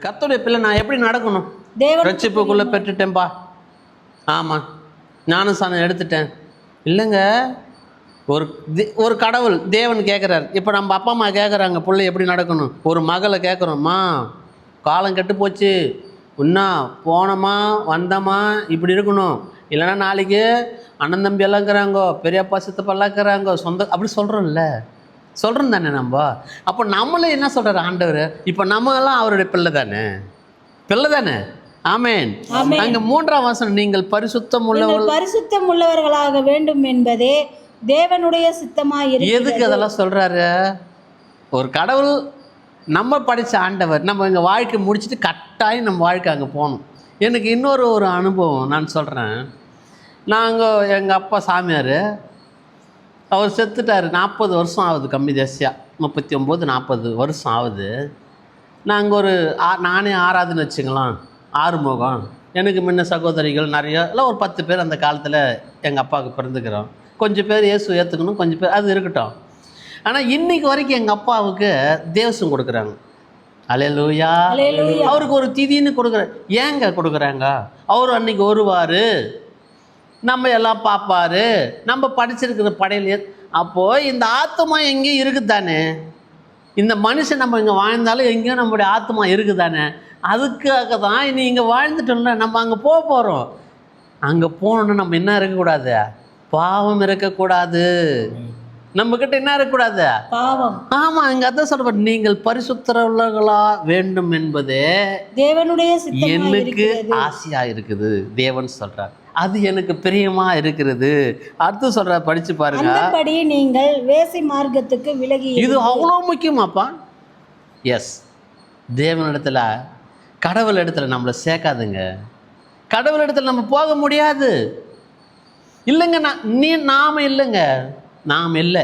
கர்த்தருடைய பிள்ளை நான் எப்படி நடக்கணும்? ரட்சிப்புக்குள்ளே பெற்றுட்டேன்பா, ஆமாம் ஞானஸ்தானம் எடுத்துட்டேன். இல்லைங்க, ஒரு கடவுள் தேவன் கேட்குறாரு. இப்போ நம்ம அப்பா அம்மா கேட்குறாங்க பிள்ளை எப்படி நடக்கணும். ஒரு மகளை கேட்குறோம்மா, காலம் கெட்டு போச்சு, இன்னா போனோமா வந்தோமா இப்படி இருக்கணும், இல்லைன்னா நாளைக்கு அண்ணன் தம்பி எல்லாம் இருக்கிறாங்கோ, பெரியப்பா சித்தப்பெல்லாம் இருக்கிறாங்கோ, சொந்த அப்படி சொல்கிறோம்ல, சொல்கிறோம் தானே நம்ம. அப்போ நம்மளே என்ன சொல்கிறார் ஆண்டவர், இப்போ நம்ம எல்லாம் அவருடைய பிள்ளை தானே. ஆமென். அங்கே 3ஆம் வசனம், நீங்கள் பரிசுத்தம் உள்ளவர்களாக வேண்டும் என்பதே தேவனுடைய சித்தமாக இருக்கிறது. எதுக்கு அதெல்லாம் சொல்கிறாரு? ஒரு கடவுள் நம்ம படித்த ஆண்டவர், நம்ம எங்கள் வாழ்க்கை முடிச்சுட்டு கட்டாயம் நம்ம வாழ்க்கை அங்கே போகணும். எனக்கு இன்னொரு அனுபவம் நான் சொல்கிறேன். நாங்கள் எங்கள் அப்பா சாமியார், அவர் செத்துட்டார். 40 வருஷம் ஆகுது, கம்மி தேசியாக 39-40 வருஷம் ஆகுது. நாங்கள் நானே ஆராதனை வச்சுக்கலாம், ஆறுமுகம், எனக்கு முன்ன சகோதரிகள் நிறைய எல்லாம் ஒரு 10 பேர் அந்த காலத்தில் எங்கள் அப்பாவுக்கு பிறந்துக்கிறோம். கொஞ்சம் பேர் இயேசு ஏற்றுக்கணும், கொஞ்சம் பேர் அது இருக்கட்டும். ஆனால் இன்னைக்கு வரைக்கும் எங்கள் அப்பாவுக்கு தேவசம் கொடுக்குறாங்க. அல்லேலூயா. அவருக்கு ஒரு திதின்னு கொடுக்குற. ஏங்க கொடுக்குறாங்க? அவர் அன்னைக்கு வருவார், நம்ம எல்லாம் பார்ப்பாரு, நம்ம படிச்சிருக்கிற படையில. அப்போது இந்த ஆத்மா எங்கேயும் இருக்குது தானே, இந்த மனுஷன் நம்ம இங்கே வாழ்ந்தாலும் எங்கேயும் நம்மளுடைய ஆத்மா இருக்குது தானே. அதுக்காக தான் இனி இங்கே வாழ்ந்துட்டோம்ல, நம்ம அங்கே போகிறோம். அங்கே போகணுன்னு நம்ம என்ன இருக்கக்கூடாது? பாவம் இருக்கக்கூடாது. நம்மக்கிட்ட என்ன இருக்கக்கூடாது? பாவம். ஆமாம், இங்கே அதான் சொல்ற, நீங்கள் பரிசுத்தர்களா வேண்டும் என்பதே தேவனுடைய எனக்கு ஆசையாக இருக்குது. தேவன் சொல்கிறார், அது எனக்கு பிரியமா இருக்கிறது. அடுத்து சொல்ற, படிச்சு பாருங்க. அந்தபடி நீங்கள் வேசி மார்க்கத்துக்கு விலகி. இது அவ்வளோ முக்கியமாப்பா. எஸ், தேவனிடத்துல கடவுள் இடத்துல நம்மளை சேர்க்காதுங்க. கடவுள் இடத்துல நம்ம போக முடியாது. இல்லைங்க, நாம் இல்லைங்க, நாம் இல்லை.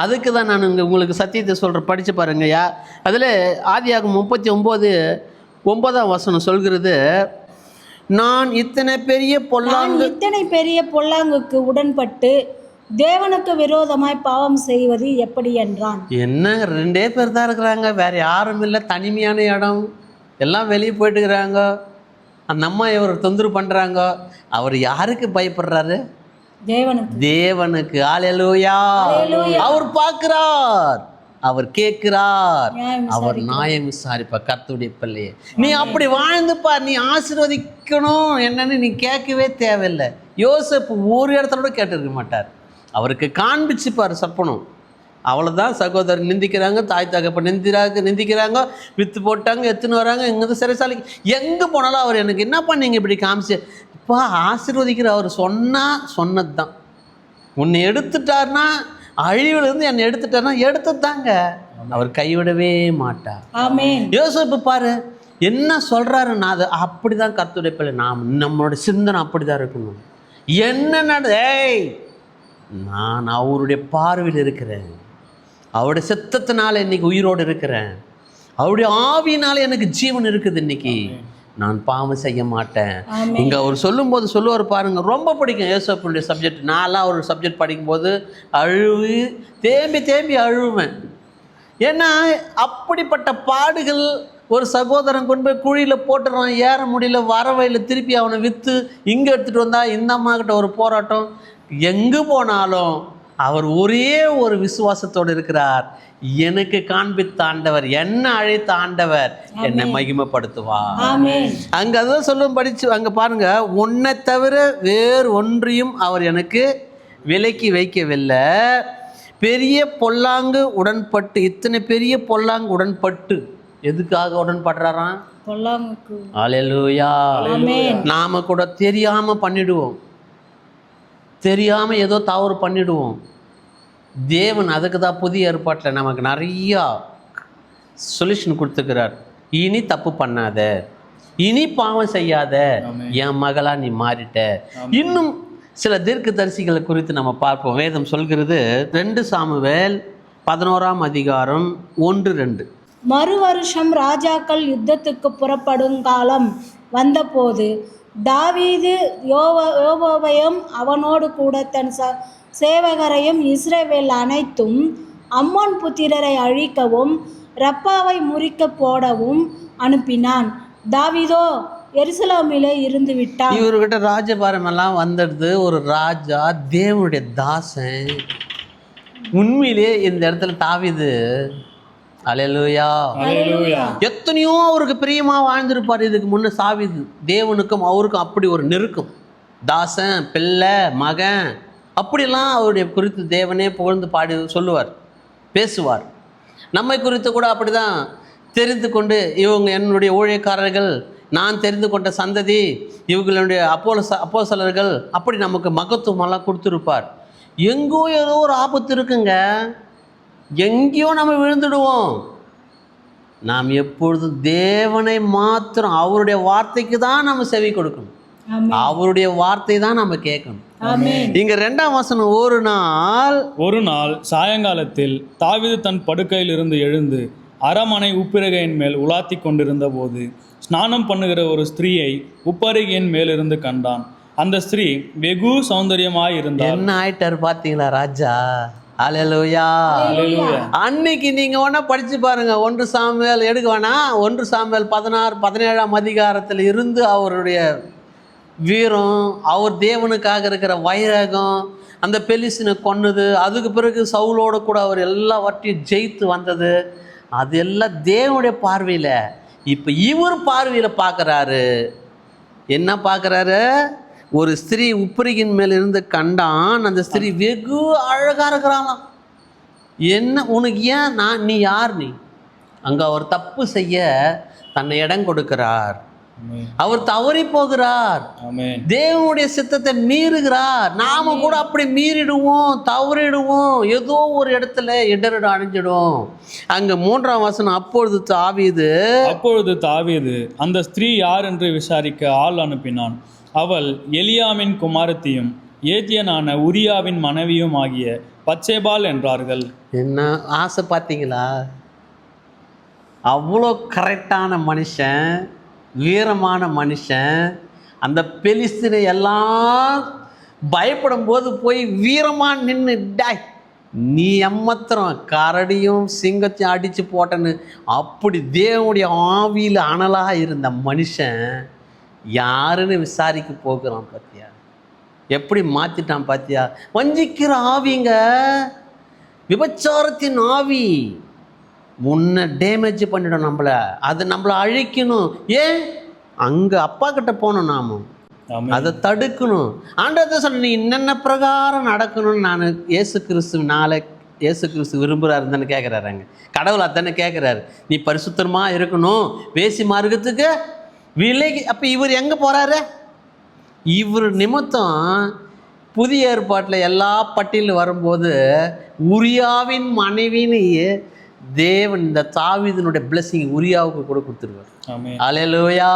அதுக்கு தான் நான் உங்களுக்கு சத்தியத்தை சொல்கிறேன். படித்து பாருங்கய்யா. அதில் ஆதியாகமம் 39:9 வசனம் சொல்கிறது, நான் இத்தனை பெரிய பொல்லாங்குக்கு உடன்பட்டு தேவனுக்கு விரோதமாய் பாவம் செய்வது எப்படி என்றான். என்ன, 2 பேர் தான் இருக்கிறாங்க, வேற யாரும் இல்லை, தனிமையான இடம், எல்லாம் வெளியே போயிட்டுக்கிறாங்க. அந்த அம்மா இவர் தொந்தரவு பண்ணுறாங்க. அவர் யாருக்கு பயப்படுறாரு? தேவனுக்கு. அல்லேலூயா. அவர் பார்க்கிறார், அவர் கேட்கிறார், அவர் நியாயம் விசாரிப்பார். கர்த்தருடைய பிள்ளையே, நீ அப்படி வாழ்ந்துப்பா, நீ ஆசீர்வதிக்கணும் என்னன்னு நீ கேட்கவே தேவையில்லை. யோசேப்பு ஒரு இடத்துல கூட கேட்டிருக்க மாட்டார். அவருக்கு காண்பிச்சுப்பார் சப்பனம். அவ்வளோதான். சகோதரர் நிந்திக்கிறாங்க, தாய் தகப்ப நிந்திக்கிறாங்க, வித்து போட்டாங்க, எத்துன்னு வராங்க, இங்கே சிறைசாலைக்கு எங்கே போனாலும் அவர் எனக்கு என்ன பண்ணீங்க இப்படி காமிச்சு. இப்போ ஆசீர்வதிக்கிற அவர் சொன்னது தான். உன்னை எடுத்துட்டார்னா, அழிவுலேருந்து என்னை எடுத்துட்டார்னா எடுத்துட்டாங்க, அவர் கைவிடவே மாட்டார். யோசேப்பு பாரு என்ன சொல்கிறாருன்னா, அது அப்படி தான் கர்த்தருடைய பிள்ளை. நம்மளோட சிந்தனை அப்படி தான் இருக்கணும். என்ன நான் அவருடைய பார்வையில் இருக்கிறேன், அவருடைய சித்தத்தினால இன்னைக்கு உயிரோடு இருக்கிறேன், அவருடைய ஆவியினால எனக்கு ஜீவன் இருக்குது. இன்னைக்கு நான் பாவம் செய்ய மாட்டேன். இங்கே அவர் சொல்லும்போது சொல்லுவார் பாருங்க, ரொம்ப பிடிக்கும் யோசேப்புடைய சப்ஜெக்ட். நான்லாம் ஒரு சப்ஜெக்ட் படிக்கும்போது தேம்பி அழுவேன். ஏன்னா அப்படிப்பட்ட பாடுகள். ஒரு சகோதரன் கொண்டு போய் குழியில் போட்டுறான், ஏற முடியல, வர வழியில் திருப்பி அவனை விற்று இங்கே எடுத்துகிட்டு வந்தால் இந்த அம்மாக்கிட்ட ஒரு போராட்டம். எங்கே போனாலும் அவர் ஒரே ஒரு விசுவாசத்தோடு இருக்கிறார். எனக்கு காண்பித்த ஆண்டவர், என்ன அழைத்த ஆண்டவர் என்னை மகிமைப்படுத்துவார். அங்கே அதான் சொல்லும் படிச்சு அங்கே பாருங்க, உன்னை தவிர வேறு ஒன்றையும் அவர் எனக்கு விலக்கி வைக்கவில்லை. பெரிய பொல்லாங்கு உடன்பட்டு, இத்தனை பெரிய பொல்லாங்கு உடன்பட்டு எதுக்காக உடன்படுறாராம்? பொல்லாங்குக்கு. அல்லேலூயா. நாம கூட தெரியாம பண்ணிடுவோம், தெரியாம ஏதோ தவறு பண்ணிடுவோம். தேவன் அதுக்கு தான் புதிய ஏற்பாட்டில் நமக்கு நிறையா சொல்யூஷன் கொடுத்துக்கிறார். இனி தப்பு பண்ணாத, இனி பாவம் செய்யாத, என் மகளா நீ மாறிட்ட. இன்னும் சில தீர்க்கதரிசிகளை குறித்து நம்ம பார்ப்போம். வேதம் சொல்கிறது 2 சாமுவேல் 11ஆம் அதிகாரம் 1-2. மறு வருஷம் ராஜாக்கள் யுத்தத்துக்கு புறப்படும் காலம் வந்தபோது தாவீது யோவாபையும் அவனோடு கூட தன் சேவகரையும் இஸ்ரவேல் அனைத்தும் அம்மோன் புத்திரரை அழிக்கவும் ரப்பாவை முறிக்க போடவும் அனுப்பினான். தாவீதோ எருசலேமிலே இருந்து விட்டான். இவர்கிட்ட ராஜபாரம் எல்லாம் வந்துடுது. ஒரு ராஜா, தேவனுடைய தாசன். உண்மையிலே இந்த இடத்துல தாவீது அல்லேலூயா எத்தனையோ அவருக்கு பிரியமா வாழ்ந்திருப்பார். இதுக்கு முன்ன சாவீது தேவனுக்கும் அவருக்கும் அப்படி ஒரு நெருக்கம். தாசன், பிள்ளை, மகன், அப்படிலாம் அவருடைய குறித்து தேவனே புகழ்ந்து பாடி சொல்லுவார், பேசுவார். நம்மை குறித்து கூட அப்படிதான் தெரிந்து கொண்டு, இவங்க என்னுடைய ஊழியக்காரர்கள், நான் தெரிந்து கொண்ட சந்ததி, இவங்களுடைய அப்போஸ்தலர்கள், அப்படி நமக்கு மகத்துவமெல்லாம் கொடுத்துருப்பார். எங்கோ ஏதோ ஒரு ஆபத்து இருக்குங்க, எங்கேயோ நம்ம விழுந்துடுவோம். நாம் எப்பொழுதும் தேவனை மாத்திரம், அவருடைய வார்த்தைக்கு தான் நம்ம செவி கொடுக்கணும். அவருடைய வார்த்தை தான் நம்ம கேட்கணும். இங்க 2ஆம் வசனம், ஒரு நாள் சாயங்காலத்தில் தாவீது தன் படுக்கையில் இருந்து எழுந்து அரமனை உப்பிரகையின் மேல் உலாத்தி கொண்டிருந்த போது ஸ்நானம் பண்ணுகிற ஒரு ஸ்திரீயை உப்பரிகையின் மேலிருந்து கண்டான். அந்த ஸ்திரீ வெகு சௌந்தரியமாய் இருந்தார். என்ன ஆயிட்டாரு பாத்தீங்களா ராஜா? அல்லேலூயா. அன்னைக்கு நீங்க வேணா படிச்சு பாருங்க. 1 சாமுவேல் எடுக்க வேணாம், 1 சாமுவேல் 16-17ஆம் அதிகாரத்தில் இருந்து அவருடைய வீரம், அவர் தேவனுக்காக இருக்கிற வைரகம், அந்த பெலிஸ்தீனை கொன்னது, அதுக்கு பிறகு சவுலோட கூட அவர் எல்லாவற்றையும் ஜெயித்து வந்தது, அது எல்லாம் தேவனுடைய பார்வையில். இப்போ இவர் பார்வையில் பார்க்குறாரு. என்ன பார்க்குறாரு? ஒரு ஸ்திரீ உப்பரிகின் மேல் இருந்து கண்டான். அந்த ஸ்திரீ வெகு அழகாக இருக்கிறாங்களாம். என்ன உனக்கு ஏன்? நீ யார்? நீ அங்கே அவர் தப்பு செய்ய தன்னை இடம் கொடுக்கிறார். அவர் தவறி போகிறார், தேவனுடைய சித்தத்தை மீறுகிறார். நாம கூட அப்படி மீறிடுவோம், தவறிடுவோம், ஏதோ ஒரு இடத்துல இடரடு அடைஞ்சிடும். அங்க 3ஆம் வசனம், அப்பொழுது தாவீது அந்த ஸ்திரீ யார் என்று விசாரிக்க ஆள் அனுப்பினான். அவள் எலியாமின் குமாரத்தியும் ஏத்தியனான உரியாவின் மனைவியும் ஆகிய பத்சேபாள் என்றார்கள். என்ன ஆசை பார்த்தீங்களா? அவ்வளோ கரெக்டான மனுஷன், வீரமான மனுஷன். அந்த பெலிஸ்தீனை எல்லாம் பயப்படும் போது போய் வீரமாக நின்று, டாய் நீ எம்மத்திரம் கரடியும் சிங்கத்தையும் அடித்து போட்டேன்னு அப்படி தேவனுடைய ஆவியில் அனலாக இருந்த மனுஷன் யாருன்னு விசாரிக்க போகிறான். பார்த்தியா எப்படி மாற்றிட்டான்? பார்த்தியா? வஞ்சிக்கிற ஆவிங்க, விபச்சாரத்தின் ஆவி முன்ன டேமேஜ் பண்ணிடும் நம்மளை, அது நம்மளை அழிக்கணும். ஏன்? அங்கே அப்பா கிட்ட போகணும், நாம அதை தடுக்கணும். ஆண்டவர்தான் சொன்ன, நீ என்னென்ன பிரகாரம் நடக்கணும்னு நான் இயேசு கிறிஸ்து விரும்புகிறாரு தானே கேட்குறாரு. அங்கே கடவுள் அதானே கேட்குறாரு, நீ பரிசுத்தமாக இருக்கணும், வேசி மார்க்கத்துக்கு விலகி. அப்போ இவர் எங்கே போகிறாரு? இவர் நிமித்தம் புதிய ஏற்பாட்டில் எல்லா பட்டியலும் வரும்போது உரியாவின் மனைவின்னு தேவன் இந்த தாவீதினுடைய பிளெஸிங் உரியாவுக்கு கூட கொடுத்துருவார். அல்லேலூயா.